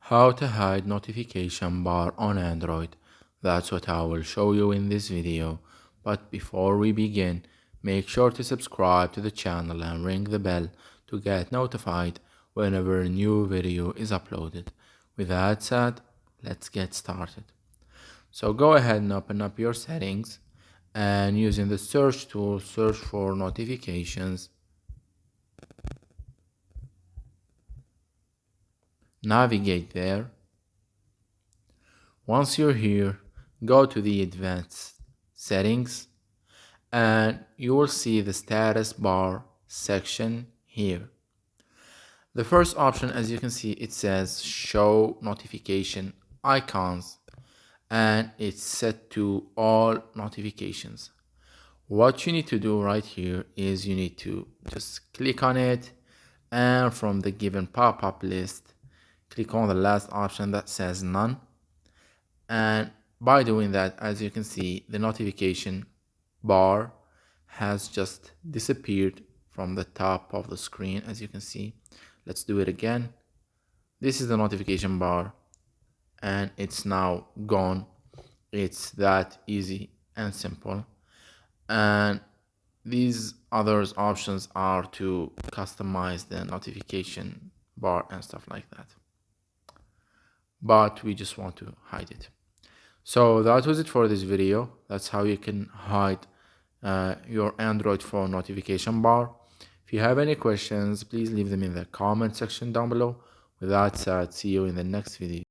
How to hide notification bar on Android. That's what I will show you in this video. But before we begin, make sure to subscribe to the channel and ring the bell to get notified whenever a new video is uploaded. With that said, let's get started. So go ahead and open up your settings and using the search tool, search for notifications. Navigate there. Once you're here, go to the advanced settings and you will see the status bar section here. The first option, as you can see, it says show notification icons and it's set to all notifications. What you need to do right here is you need to just click on it, and from the given pop-up list, click on the last option that says none. And by doing that, as you can see, the notification bar has just disappeared from the top of the screen. As you can see, let's do it again. This is the notification bar and it's now gone. It's that easy and simple. And these other options are to customize the notification bar and stuff like that, but we just want to hide it. So that was it for this video. That's how you can hide your Android phone notification bar. If you have any questions, please leave them in the comment section down below. With that said, see you in the next video.